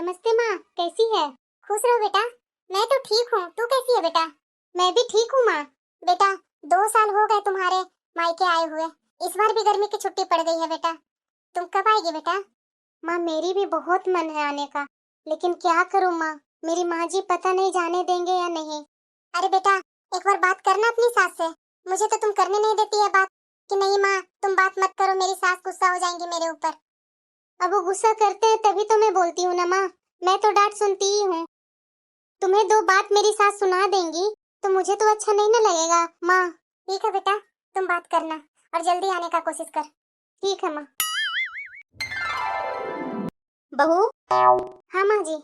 नमस्ते माँ, कैसी है? खुश रहो बेटा। मैं तो ठीक हूँ, तू कैसी है बेटा? मैं भी ठीक हूँ माँ। बेटा 2 साल हो गए तुम्हारे मायके आए हुए, इस बार भी गर्मी की छुट्टी पड़ गई है बेटा। तुम कब आएगी बेटा? माँ मेरी भी बहुत मन है आने का, लेकिन क्या करूँ माँ, मेरी माँ जी पता नहीं जाने देंगे या नहीं। अरे बेटा एक बार बात करना अपनी सास से, मुझे तो तुम करने नहीं देती है बात कि नहीं माँ तुम बात मत करो, मेरी सास गुस्सा हो जाएंगी मेरे ऊपर। अब वो गुस्सा करते हैं तभी तो मैं बोलती हूँ ना माँ, मैं तो डांट सुनती ही हूँ। तुम्हें 2 बात मेरी सास सुना देंगी तो मुझे तो अच्छा नहीं ना लगेगा माँ। ठीक है बेटा, तुम बात करना और जल्दी आने का कोशिश कर। ठीक है माँ। बहू। हाँ माँ जी।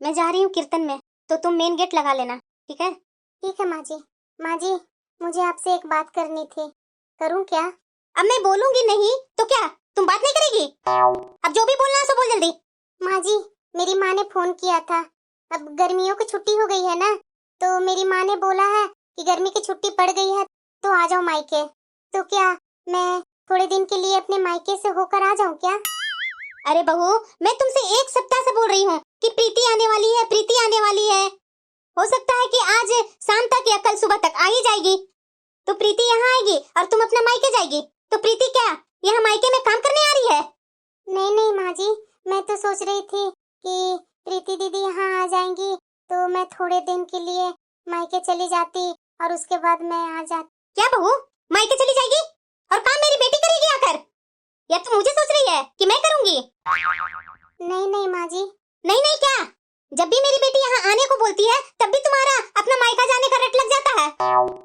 मैं जा रही हूँ कीर्तन में, तो तुम मेन गेट लगा लेना, ठीक है? ठीक है माँ जी। माँ जी मुझे आपसे एक बात करनी थी। करूँ क्या? अब मैं बोलूंगी नहीं तो क्या तुम बात नहीं करेगी? अब जो भी बोलना है सो बोल जल्दी। माँ जी मेरी माँ ने फोन किया था, अब गर्मियों की छुट्टी हो गई है ना, तो मेरी माँ ने बोला है कि गर्मी की छुट्टी पड़ गई है तो आ जाओ मायके। तो क्या मैं थोड़े दिन के लिए अपने मायके से होकर आ जाऊँ क्या? अरे बहू मैं तुमसे 1 सप्ताह से बोल रही हूँ कि प्रीति आने वाली है, प्रीति आने वाली है। हो सकता है कि आज शाम तक या कल सुबह तक आ ही जाएगी। तो प्रीति यहाँ आएगी और तुम अपना मायके जाएगी, तो प्रीति क्या यहाँ मायके में काम करने आ रही है? नहीं नहीं माँ जी, मैं तो सोच रही थी कि प्रीति दीदी यहाँ आ जाएंगी तो मैं थोड़े दिन के लिए मायके चली जाती और उसके बाद मैं आ जाती। क्या बहू मायके चली जाएगी और काम मेरी बेटी करेगी आकर, या तो मुझे सोच रही है कि मैं करूंगी? नहीं नहीं माँ जी। नहीं नहीं क्या, जब भी मेरी बेटी यहाँ आने को बोलती है तब भी तुम्हारा अपना मायका जाने का रट लग जाता है।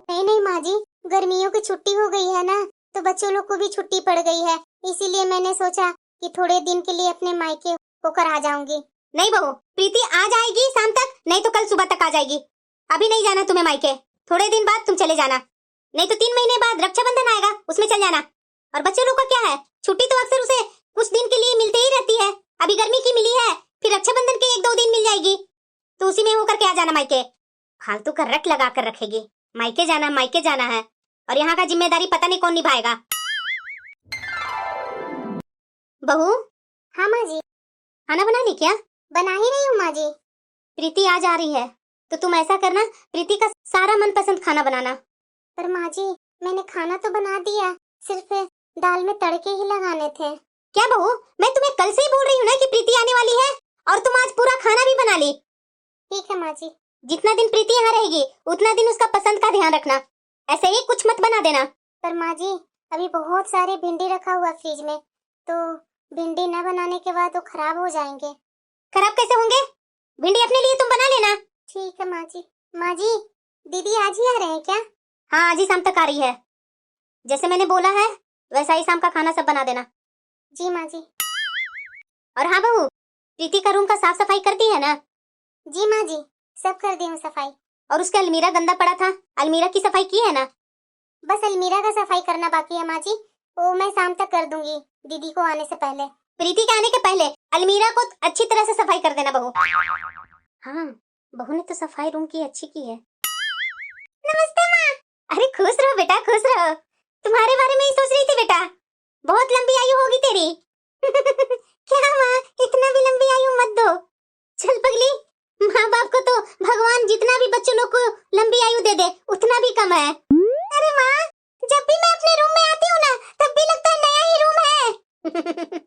नहीं नहीं माँ जी, गर्मियों की छुट्टी हो गई है ना, तो बच्चों लोग को भी छुट्टी पड़ गई है, इसीलिए मैंने सोचा कि थोड़े दिन के लिए अपने मायके होकर आ जाऊंगी। नहीं बहू, प्रीति आ जाएगी शाम तक, नहीं तो कल सुबह तक आ जाएगी। अभी नहीं जाना तुम्हें मायके, थोड़े दिन बाद तुम चले जाना, नहीं तो 3 महीने बाद रक्षाबंधन आएगा उसमें चल जाना। और बच्चों लोग का क्या है, छुट्टी तो अक्सर उसे कुछ दिन के लिए मिलते ही रहती है, अभी गर्मी की मिली है, फिर रक्षाबंधन के 1-2 दिन मिल जाएगी, तो उसी में होकर के आ जाना मायके। फालतू का रट लगा कर रखेगी, मायके जाना है, और यहाँ का जिम्मेदारी पता नहीं कौन निभाएगा। बहू। हाँ माँ जी। खाना बना ली क्या? बना ही रही हूँ माँ जी। प्रीति आ जा रही है तो तुम ऐसा करना, प्रीति का सारा मनपसंद खाना बनाना। पर माँ जी मैंने खाना तो बना दिया, सिर्फ दाल में तड़के ही लगाने थे। क्या बहू, मैं तुम्हें कल से ही बोल रही हूँ ना कि प्रीति आने वाली है, और तुम आज पूरा खाना भी बना ली। ठीक है माँ जी। जितना दिन प्रीति यहाँ रहेगी उतना दिन उसका पसंद का ध्यान रखना, ऐसे ही कुछ मत बना देना। पर माँ जी अभी बहुत सारे भिंडी रखा हुआ फ्रिज में, तो भिंडी न बनाने के बाद वो खराब हो जाएंगे। खराब कैसे होंगे, भिंडी अपने लिए तुम बना लेना। ठीक है माँ जी। माँ जी दीदी आज ही आ रहे हैं क्या? हाँ आज ही शाम तक आ रही है, जैसे मैंने बोला है वैसा ही शाम का खाना सब बना देना। जी माँ जी। और हाँ बहू, प्रीति का रूम का साफ सफाई करती है ना? जी माँ जी सब कर दी हूँ सफाई। और उसका अलमीरा गंदा पड़ा था, अलमीरा की सफाई की है ना? बस अलमीरा का सफाई करना बाकी है माँ जी, वो मैं शाम तक कर दूंगी दीदी को आने से पहले। प्रीति के आने के पहले अलमीरा को अच्छी तरह से सफाई कर देना बहू। हाँ बहू ने तो सफाई रूम की अच्छी की है। नमस्ते माँ। अरे खुश रहो बेटा खुश रहो, तुम्हारे बारे में ही सोच रही थी बेटा, बहुत लंबी आयु होगी तेरी। क्या माँ इतना भी लंबी आयु मत दो, चल पगली, माँ बाप को तो भगवान जितना भी बच्चों लोग को लंबी आयु दे दे उतना भी कम है। अरे माँ जब भी मैं अपने रूम में आती हूँ ना तब भी लगता है नया ही रूम है।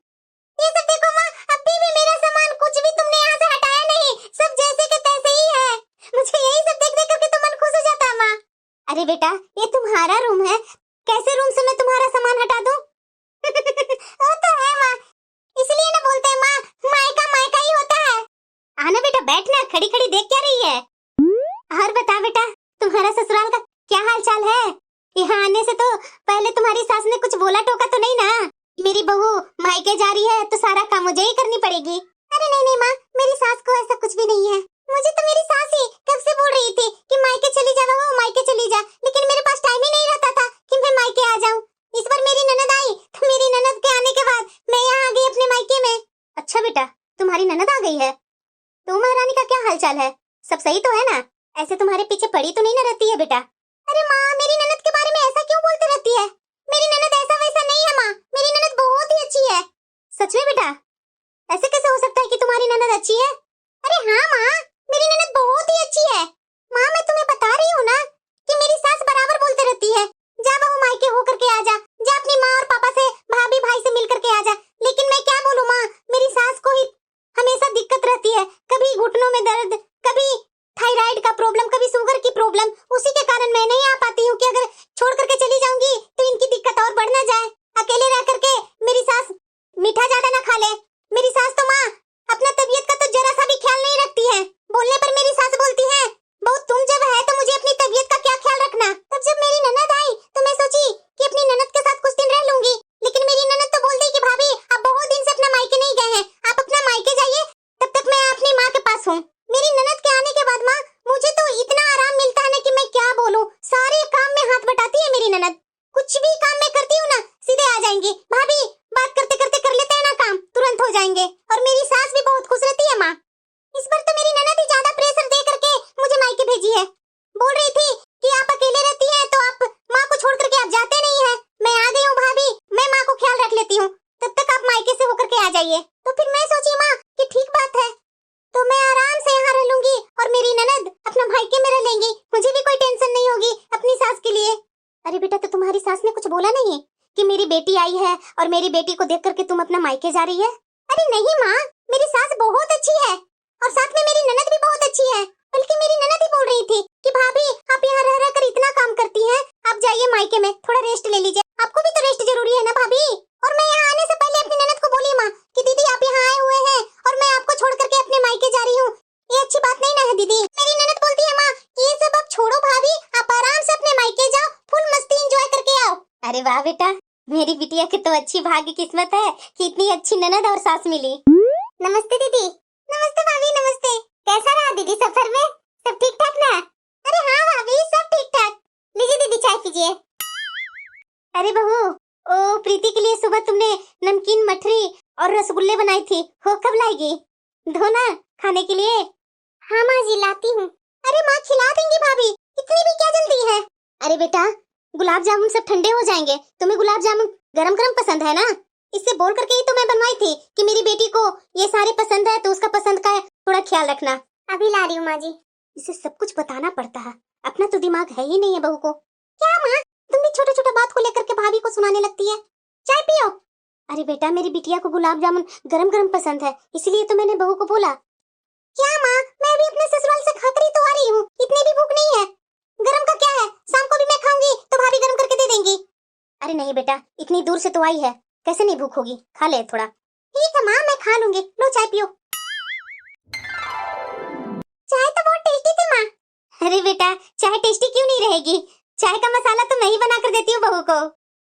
ये सब देखो माँ, अभी भी मेरा सामान कुछ भी तुमने यहाँ से हटाया नहीं, सब जैसे के तैसे ही है, मुझे यही सब देख देख करके तो मन खुश हो जाता है माँ। अरे बेटा ये तुम्हारा रूम है, कैसे रूम से मैं तुम्हारा सामान हटा दूँ? वो तो है माँ, इसलिए ना बोलते हैं माँ मायका मायका ही होता है। आना बेटा बैठना, खड़ी खड़ी देख क्या रही है? और बता बेटा तुम्हारा ससुराल का क्या हाल चाल है? यहाँ आने से तो पहले तुम्हारी सास ने कुछ बोला टोका तो नहीं ना? मेरी बहू मायके जा रही है तो सारा काम मुझे ही करनी पड़ेगी। अरे नहीं नहीं माँ, मेरी सास को ऐसा कुछ भी नहीं है, मुझे तो मेरी सास ही कब से बोल रही थी कि मायके चली जा बहू मायके चली जा, लेकिन मेरे पास टाइम ही नहीं रहता था कि मैं मायके आ जाऊँ। इस बार मेरी ननद आई तो मेरी ननद के आने के बाद मैं यहाँ आ गई अपने मायके में। अच्छा बेटा तुम्हारी ननद आ गई है, तो महारानी का क्या हाल चाल है, सब सही तो है ना? ऐसे तुम्हारे पीछे पड़ी तो नहीं ना रहती है बेटा? अरे माँ मेरी ननद के बारे में ऐसा क्यों बोलती रहती है, मेरी ननद ऐसा वैसा नहीं है माँ, मेरी ननद बहुत ही अच्छी है। सच में बेटा? ऐसे कैसे हो सकता है कि तुम्हारी ननद अच्छी है, अरे हाँ माँ, मेरी ननद बहुत ही अच्छी है। माँ मैं तुम्हें बता रही हूँ ना कि मेरी सास बराबर बोलते रहती है, जा बहू मायके होकर के आ जा, जा अपनी माँ और पापा से, भाभी भाई से मिल करके आ जा। लेकिन मैं क्या बोलूँ माँ, मेरी सास को ही हमेशा दिक्कत रहती है, कभी घुटनों में दर्द, कभी थायराइड का प्रॉब्लम, कभी शुगर की प्रॉब्लम। उसी के कारण मैं नहीं आ पाती हूँ कि अगर छोड़ करके चली जाऊंगी तो इनकी दिक्कत और बढ़ ना जाए। अकेले रह करके मेरी सास मीठा ज्यादा ना खा ले। मेरी सास तो माँ अपना तबीयत का तो जरा सा भी ख्याल नहीं रखती है। बोलने पर मेरी सास बोलती है, बहू तुम जब है तो मुझे अपनी तबीयत का क्या ख्याल रखना। तब जब मेरी ननद आई तो मैं सोची कि अपनी ननद के साथ कुछ दिन रह लूंगी, लेकिन मेरी ननद तो बोलती कि भाभी आप बहुत दिन से अपना मायके नहीं गए हैं, आप अपना मायके जाइए, तब तक मैं अपनी माँ के पास हूँ। मेरी ननद के आने के बाद माँ मुझे तो इतना आराम मिलता है ना कि मैं क्या बोलूँ। सारे काम में हाथ बटाती है मेरी ननद, कुछ भी काम मैं करती हूँ ना सीधे आ जाएंगी, भाभी बात करते करते कर लेते हैं ना काम, तुरंत हो जाएंगे। और मेरी सास भी बहुत खुश रहती है माँ। इस बार तो मेरी ननद ही ज्यादा प्रेशर दे करके मुझे मायके भेजी है। बोल रही थी कि आप अकेले रहती हैं तो आप माँ को छोड़ करके आप जाते नहीं हैं। मैं आ गई हूँ भाभी, मैं माँ को ख्याल रख लेती हूँ, तब तक आप मायके से होकर के आ जाइए। तो फिर मैं सोची माँ कि ठीक बात है, तो मैं आराम से यहाँ रह लूंगी और मेरी ननद अपना मायके में रह लेंगी, मुझे भी कोई टेंशन नहीं होगी अपनी सास के लिए। अरे बेटा, तो तुम्हारी सास ने कुछ बोला नहीं कि मेरी बेटी आई है और मेरी बेटी को देख करके तुम अपना मायके जा रही है? अरे नहीं माँ, मेरी सास बहुत अच्छी है और साथ में मेरी ननद भी बहुत अच्छी है। बल्कि मेरी ननद ही बोल रही थी कि भाभी आप यहाँ रह रह कर इतना काम करती हैं, आप जाइए मायके में, थोड़ा रेस्ट ले लीजिए, आपको भी तो रेस्ट जरूरी है ना भाभी। और मैं यहाँ आने से पहले अपनी ननद को बोली माँ कि दीदी आप यहाँ आए हुए हैं और मैं आपको छोड़ करके अपने मायके जा रही हूँ, ये अच्छी बात नहीं ना है दीदी। मेरी ननद बोलती है माँ ये सब अब छोड़ो भाभी, आप आराम से अपने मायके जाओ, फुल मस्ती एंजॉय करके आओ। अरे वाह बेटा, मेरी बिटिया की तो अच्छी भाग्य किस्मत है कि इतनी अच्छी ननद और सास मिली। नमस्ते दीदी। नमस्ते भाभी, नमस्ते। कैसा रहा दीदी सफर में, सब ठीक ठाक ना? अरे हाँ भाभी सब ठीक ठाक। लीजिए दीदी चाय पीजिए। अरे बहू, ओ प्रीति के लिए सुबह तुमने नमकीन मठरी और रसगुल्ले बनाई थी, वो कब लाएगी? दो ना खाने के लिए। हाँ माँ जी लाती हूँ। अरे माँ खिला देंगी भाभी, इतनी भी क्या जल्दी है? अरे बेटा, गुलाब जामुन सब ठंडे हो जाएंगे, तुम्हें गुलाब जामुन गरम गरम पसंद है ना, इससे बोल करके ही तो मैं बनवाई थी कि मेरी बेटी को ये सारे पसंद है तो उसका पसंद का थोड़ा ख्याल रखना। अभी ला रही हूँ माँ जी। इसे सब कुछ बताना पड़ता है, अपना तो दिमाग है ही नहीं है बहू को। क्या माँ, तुम भी छोटे छोटे बात को लेकर के भाभी को सुनाने लगती है। चाय पियो। अरे बेटा, मेरी बिटिया को गुलाब जामुन गरम गरम पसंद है, इसलिए तो मैंने बहू को बोला। क्या माँ, मैं भी अपने ससुराल से खाकर ही तो आ रही हूँ, इतनी भी भूख नहीं है। गरम का क्या है, शाम को भी मैं खाऊंगी तो भाभी गरम करके दे देंगी। अरे नहीं बेटा, इतनी दूर से तो आई है, कैसे नहीं भूख होगी, खा ले थोड़ा। ठीक है माँ, मैं खा लूंगी, लो चाय पियो। चाय तो बहुत टेस्टी थी माँ। अरे बेटा, चाय टेस्टी क्यों नहीं रहेगी, चाय का मसाला तो मैं ही बना कर देती हूँ बहू को।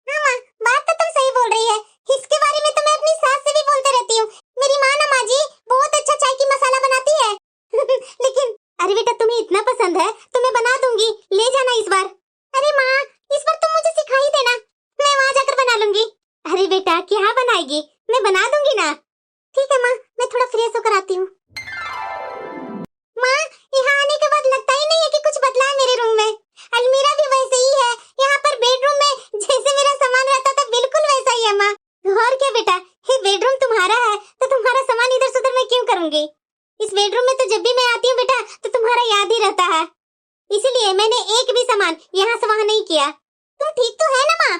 हाँ माँ, बात तो तुम सही बोल रही है, इसके बारे में तो मैं अपनी सास से भी बोलते रहती हूँ। मेरी माँ ना माँ जी बहुत अच्छा चाय की मसाला बनाती है। लेकिन अरे बेटा, तुम्हें इतना पसंद है तो मैं बना दूंगी, ले जाना इस बार। अरे माँ, इस बार तुम मुझे सिखा ही देना, मैं वहाँ जाकर बना लूंगी। अरे बेटा, क्या बनाएगी, मैं बना दूंगी ना। ठीक है माँ, मैं थोड़ा फ्रेश होकर आती हूँ। माँ, यहाँ आने के बाद लगता ही नहीं है कि कुछ बदला है मेरे रूम में। अलमीरा भी वैसे ही है, यहाँ पर बेडरूम में जैसे मेरा सामान रहता था बिल्कुल वैसा ही है माँ। और क्या बेटा, ये बेडरूम तुम्हारा है तो तुम्हारा सामान इधर से उधर मैं क्यों करूंगी। इस बेडरूम में तो जब भी मैं आती हूँ बेटा तो तुम्हारा याद ही रहता है, इसीलिए मैंने एक भी सामान यहाँ से वहाँ नहीं किया। तुम ठीक तो है ना माँ?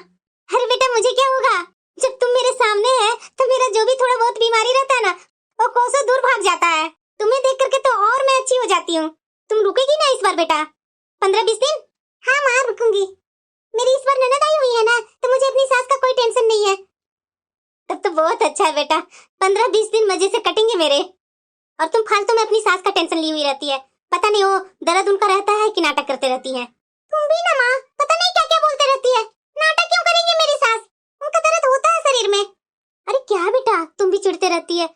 अरे बेटा, मुझे क्या होगा, जब तुम मेरे सामने है तो मेरा जो भी थोड़ा बहुत बीमारी रहता है ना वो कोसों दूर भाग जाता है। तुम्हें देख करके तो और मैं अच्छी हो जाती हूँ। तुम रुकेगी ना इस बार बेटा, 15-20 दिन? हाँ माँ रुकूंगी, मेरी इस बार ननद आई हुई है ना तो मुझे अपनी सास का कोई टेंशन नहीं है। तब तो बहुत अच्छा है बेटा, 15-20 दिन मजे से कटेंगे मेरे, और तुम फालतू में अपनी सास का टेंशन ली हुई रहती है, पता नहीं वो दर्द उनका रहता है कि नाटक करते रहती है। तुम भी ना माँ, पता नहीं क्या क्या बोलते रहती है, नाटक क्यों करेंगे मेरी सास, उनका दर्द होता है शरीर में। अरे क्या बेटा, तुम भी चिढ़ते रहती है,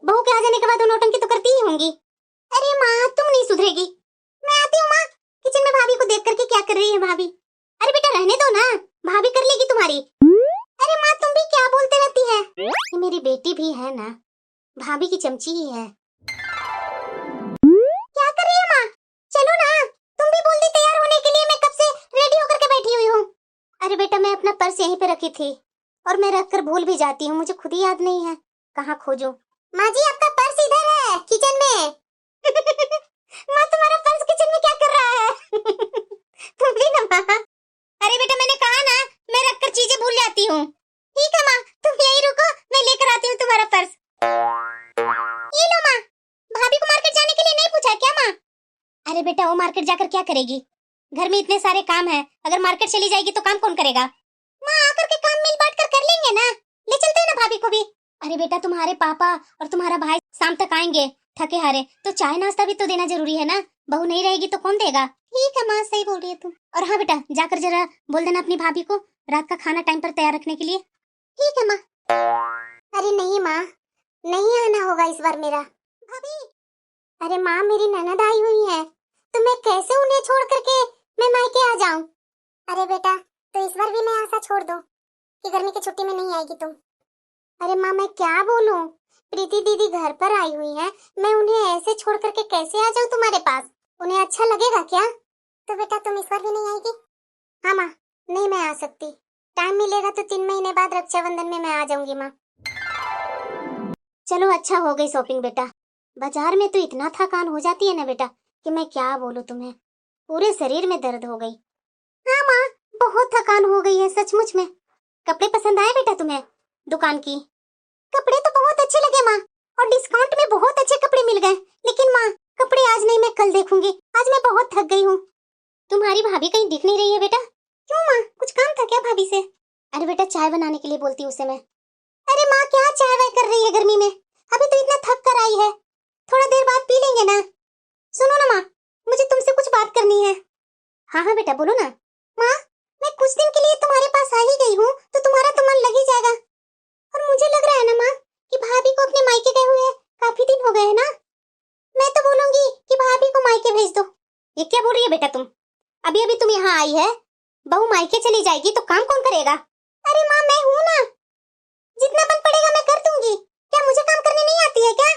बहू के आ जाने के बाद वो नौटंकी तो करती ही होंगी। अरे माँ, तुम नहीं सुधरेगी। मैं आती हूँ माँ, किचन में भाभी को देख करके क्या कर रही है भाभी। अरे बेटा रहने दो ना, भाभी कर लेगी तुम्हारी। अरे माँ, तुम भी क्या बोलते रहती है, ये मेरी बेटी भी है ना, भाभी की चमची ही है। क्या कर रही है माँ, चलो ना, तुम भी बोल दी तैयार होने के लिए, मैं कब से रेडी होकर के बैठी हुई हूँ। अरे बेटा, मैं अपना पर्स यहीं पे रखी थी और मैं रखकर भूल भी जाती हूँ, मुझे खुद ही याद नहीं है कहाँ खोजूं। माँ जी, आपका पर्स इधर है किचन में। अरे बेटा वो मार्केट जाकर क्या करेगी? घर में इतने सारे काम है, अगर मार्केट चली जाएगी तो काम कौन करेगा? माँ आकर के काम मिल बांट कर लेंगे ना, ले चलते हैं ना भाभी को भी। अरे बेटा तुम्हारे पापा और तुम्हारा भाई शाम तक आएंगे थके हारे, तो चाय नाश्ता भी तो देना जरूरी है ना। बहू नहीं रहेगी तो कौन देगा? ठीक है माँ, सही बोल रही है तुम। और हाँ बेटा जाकर जरा बोल देना अपनी भाभी को रात का खाना टाइम पर तैयार रखने के लिए। ठीक है माँ। अरे नहीं माँ, नहीं आना होगा इस बार मेरा। भाभी अरे माँ मेरी ननद आई हुई है, तो मैं कैसे उन्हें छोड़ करके मैं मायके आ जाऊं? अरे बेटा तो इस बार भी मैं आशा छोड़ दो कि गर्मी की छुट्टी में नहीं आएगी तुम। अरे माँ मैं क्या बोलूं, प्रीति दीदी घर पर आई हुई है, मैं उन्हें ऐसे छोड़ करके कैसे आ जाऊं तुम्हारे पास? उन्हें अच्छा लगेगा क्या? तो बेटा तुम इस बार भी नहीं आएगी? हाँ माँ, नहीं मैं आ सकती, टाइम मिलेगा तो 3 महीने बाद रक्षाबंधन में मैं आ जाऊंगी माँ। चलो अच्छा हो गई शॉपिंग बेटा, बाजार में तो इतना थकान हो जाती है ना बेटा कि मैं क्या बोलूं तुम्हें, पूरे शरीर में दर्द हो गई। हाँ माँ बहुत थकान हो गई है सचमुच में। कपड़े पसंद आए बेटा तुम्हें दुकान की? कपड़े तो बहुत अच्छे लगे माँ, और डिस्काउंट में बहुत अच्छे कपड़े मिल गए। लेकिन माँ कपड़े आज नहीं, मैं कल देखूंगी, आज मैं बहुत थक गई हूँ। तुम्हारी भाभी कहीं दिख नहीं रही है बेटा? क्यों माँ, कुछ काम था क्या भाभी से? अरे बेटा चाय बनाने के लिए बोलती उसे मैं। अरे माँ क्या चाय वाय कर रही है गर्मी में, अभी तो इतना थक कर आई है, थोड़ा देर बाद पी लेंगे ना। सुनो ना माँ, मुझे तुमसे कुछ बात करनी है। हाँ हाँ बेटा बोलो ना। माँ मैं कुछ दिन के लिए तुम्हारे पास आ ही गई हूँ, तो तुम्हारा तो मन लग ही जाएगा। और मुझे लग रहा है ना माँ कि भाभी को अपने मायके गए हुए काफी दिन हो गए हैं ना। मैं तो बोलूंगी कि भाभी को मायके भेज दो। ये क्या बोल रही है बेटा तुम? अभी अभी तुम यहाँ आई है, बहू मायके चली जाएगी तो काम कौन करेगा? अरे माँ मैं हूँ ना, जितना बन पड़ेगा मैं कर दूंगी, क्या मुझे काम करने नहीं आती है क्या?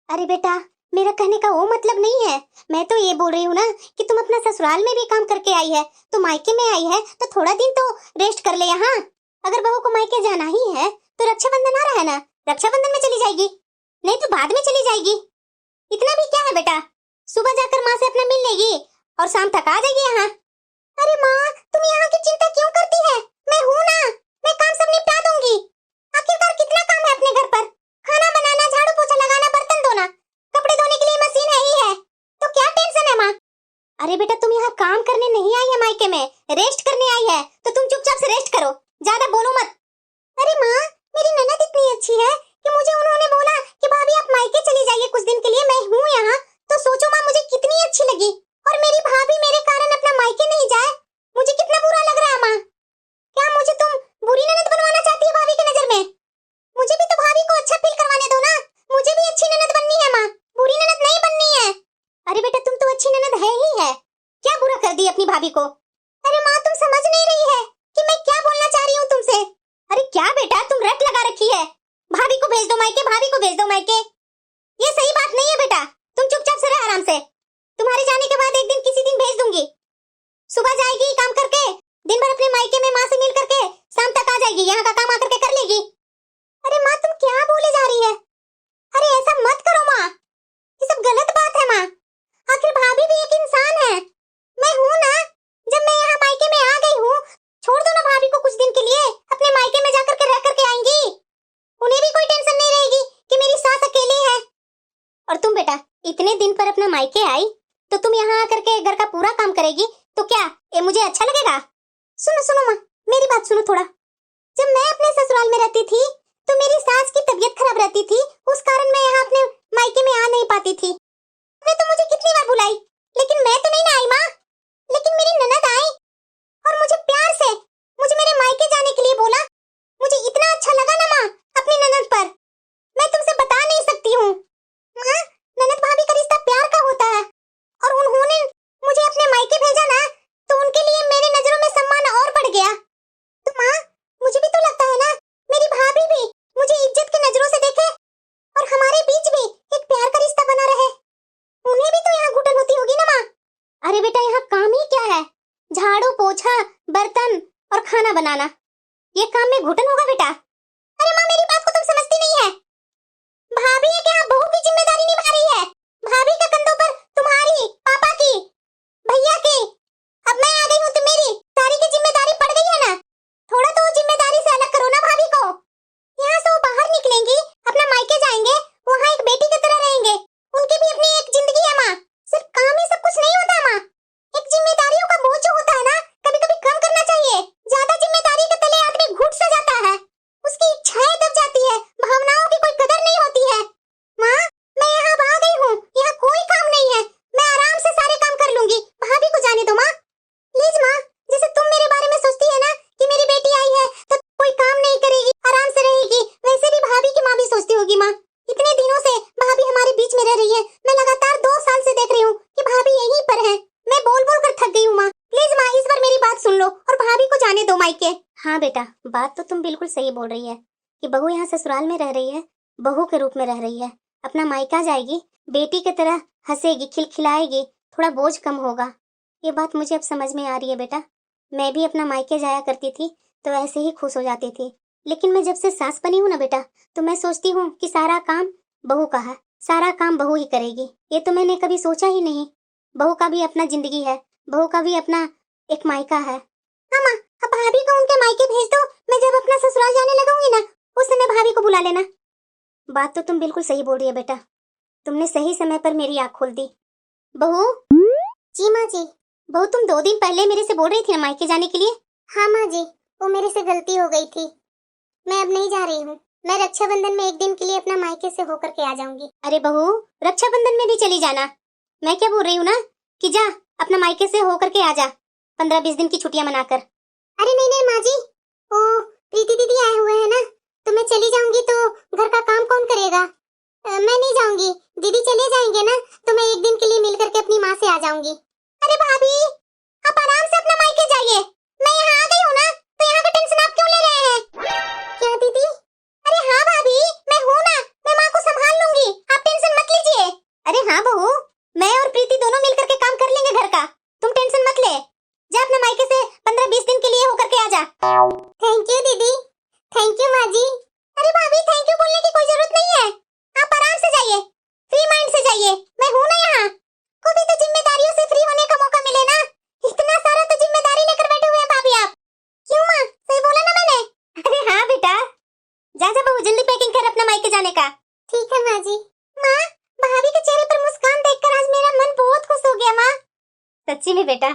अरे बेटा मेरा कहने का वो मतलब नहीं है, मैं तो ये बोल रही हूँ ना कि तुम अपना ससुराल में भी काम करके आई है, तो मायके में आई है तो थोड़ा दिन तो रेस्ट कर ले यहाँ। अगर बहू को मायके जाना ही है तो रक्षाबंधन आ रहा है ना, रक्षाबंधन में चली जाएगी, नहीं तो बाद में चली जाएगी। इतना भी क्या है बेटा, सुबह जाकर माँ से अपना मिल लेगी और शाम तक आ जाएगी यहाँ। अरे माँ तुम यहाँ की चिंता क्यों करती है, मैं हूँ ना, मैं काम सब निपटा दूंगी। आखिरकार कितना काम है अपने घर पर, खाना बनाना, झाड़ू पोछा लगाना, बर्तन धोना, कपड़े धोने के लिए मशीन है ही है, तो क्या टेंशन है माँ? अरे बेटा तुम यहाँ काम करने नहीं आई है मायके में, रेस्ट करने आई है, तो तुम चुपचाप से रेस्ट करो, ज्यादा बोलो मत। अरे माँ मेरी ननद इतनी अच्छी है कि मुझे उन्होंने बोला कि भाभी आप मायके चली जाइए कुछ दिन के लिए, मैं हूँ यहाँ, तो सोचो माँ मुझे कितनी अच्छी लगी। और मेरी भाभी मेरे कारण अपना मायके नहीं जाए, मुझे कितना बुरा लग रहा है माँ। क्या मुझे तुम बुरी ननद बनवाना चाहती है भाभी की नजर में? मुझे भी तो भाभी को अच्छा फील करवाने दो ना, मुझे भी अच्छी ननद बननी है माँ, बुरी ननद नहीं बननी है। अरे बेटा तुम तो अच्छी ननद है ही है, क्या बुरा कर दी अपनी भाभी को? अरे माँ तुम समझ नहीं रही है कि मैं क्या बोलना चाह रही हूँ तुमसे। अरे क्या बेटा तुम रट लगा रखी है, भाभी को भेज दो मायके, भाभी को भेज दो मायके, ये सही बात नहीं है बेटा, तुम चुपचाप से रह आराम से, तुम्हारे जाने के बाद एक दिन किसी दिन भेज दूंगी। सुबह जाएगी काम करके, दिन भर अपने मायके में माँ से मिल करके शाम तक आ जाएगी, यहाँ का काम आकर के कर लेगी। अरे माँ तुम क्या बोले जा रही है? अरे ऐसा मत करो माँ, ये सब गलत बात है माँ, आखिर भाभी भी एक इंसान है, मैं हूँ ना, जब मैं यहाँ मायके में आ गई हूँ, छोड़ दो ना भाभी को कुछ दिन के लिए, अपने मायके में जाकर के रह करके आएंगी, उन्हें भी कोई टेंशन नहीं रहेगी कि मेरी सास अकेली है। और तुम बेटा इतने दिन पर अपना मायके आई, तो तुम यहाँ आकर के घर का पूरा काम करेगी, तो क्या ये मुझे अच्छा लगेगा? सुनो सुनो माँ मेरी बात सुनो थोड़ा, जब मैं अपने ससुराल में रहती थी तो मेरी सास की तबीयत खराब रहती थी, उस कारण मैं यहाँ अपने मायके में आ नहीं पाती थी। आपने तो मुझे कितनी बार बुलाई, लेकिन मैं तो नहीं ना आई माँ, लेकिन मेरी ननद आई और मुझे प्यार से मुझे मेरे मायके जाने के लिए बोला, मुझे इतना अच्छा लगा ना माँ अपनी ननद पर, मैं तुमसे बता नहीं सकती हूँ। माँ ननद भाभी का रिश्ता प्यार का होता है, और उन्होंने मुझे अपने मायके भेजा ना, तो उनके लिए मेरी नजरों में सम्मान और बढ़ गया। तो माँ मुझे भी तो लगता है ना मेरी भाभी भी मुझे इज्जत की नजरों से देखे, और हमारे बीच भी एक प्यार का रिश्ता बना रहे, उन्हें भी तो यहाँ घुटन होती होगी ना माँ। अरे बेटा यहाँ काम ही क्या है, झाड़ू पोछा बर्तन और खाना बनाना, ये काम में घुटन होगा बेटा? अरे माँ मेरी बात को तुम समझती नहीं है, भाभी है क्या बहू की जिम्मेदारी निभा रही है, भाभी का कंधों पर तुम्हारी, पापा की, भैया की, अब मैं आ गई हूँ तो मेरी सारी की जिम्मेदारी पड़ गई है ना, थोड़ा तो जिम्मेदारी से अलग करो ना भाभी को। यहाँ से वो बाहर निकलेंगी, अपना मायके जाएंगे, वहाँ एक बेटी की तरह रहेंगे, उनकी भी अपनी एक जिंदगी है माँ, सिर्फ काम ही सब कुछ नहीं होता बेटा, बात तो तुम बिल्कुल सही बोल रही है कि बहू यहाँ ससुराल में रह रही है, बहू के रूप में रह रही है, अपना मायका जाएगी, बेटी की तरह हंसेगी, खिलखिलाएगी, थोड़ा बोझ कम होगा। ये बात मुझे अब समझ में आ रही है बेटा। मैं भी अपना मायके जाया करती थी तो ऐसे ही खुश हो जाती थी, लेकिन मैं जब से सास बनी हूँ ना बेटा, तो मैं सोचती हूँ कि सारा काम बहू का है, सारा काम बहू ही करेगी। ये तो मैंने कभी सोचा ही नहीं। बहू का भी अपना जिंदगी है, बहू का भी अपना एक मायका है। हाँ माँ, अब भाभी को उनके मायके भेज दो। मैं जब अपना ससुराल जाने लगूंगी ना, उस समय भाभी को बुला लेना। बात तो तुम बिल्कुल सही बोल रही है बेटा, तुमने सही समय पर मेरी आँख खोल दी। बहू। जी माँ जी। बहू, तुम 2 दिन पहले मेरे से बोल रही थी ना मायके जाने के लिए। हाँ माँ जी, वो मेरे से गलती हो गई थी, मैं अब नहीं जा रही हूँ। मैं रक्षाबंधन में 1 दिन के लिए अपना मायके से होकर के आ जाऊंगी। अरे बहू, रक्षाबंधन में भी चली जाना। मैं क्या बोल रही हूँ ना कि जा अपना मायके से होकर के आ जा, 15-20 दिन की छुट्टियां मनाकर। अरे नहीं नहीं माँ जी, ओ प्रीति दीदी आए हुए हैं ना, तो मैं चली जाऊंगी तो घर का काम कौन करेगा? मैं नहीं जाऊंगी, दीदी चले जाएंगे ना, तो मैं 1 दिन के लिए मिल करके अपनी माँ से आ जाऊंगी। अरे भाभी, आप आराम से अपना मायके जाइए, मैं यहाँ आ गई हूँ ना, तो यहाँ का टेंशन आप क्यों ले रहे हैं? क्या दीदी? अरे हाँ भाभी, मैं हूँ ना, मैं माँ को संभाल लूंगी, आप टेंशन मत लीजिए। अरे हाँ बहू, मैं और प्रीति दोनों मिलकर के काम कर लेंगे घर का, तुम टेंशन मत ले। जा अपने मायके से 15-20 दिन के लिए होकर के आ जा। थैंक यू दीदी, थैंक यू माँ जी। अरे भाभी, थैंक यू बोलने की कोई जरूरत नहीं है, आप आराम से जाइए, फ्री माइंड से जाइए, मैं हूँ ना यहाँ। को भी तो जिम्मेदारियों से फ्री होने का मौका मिले ना, इतना सारा तो जिम्मेदारी लेकर बैठे हुए हैं भाभी आप। क्यों माँ, सही बोला ना मैंने? अरे हाँ बेटा, जा जा बहू, जल्दी पैकिंग कर अपना मायके जाने का। ठीक है माँ जी। माँ, भाभी के चेहरे पर मुस्कान देखकर आज मेरा मन बहुत खुश हो गया माँ। सच्ची में बेटा,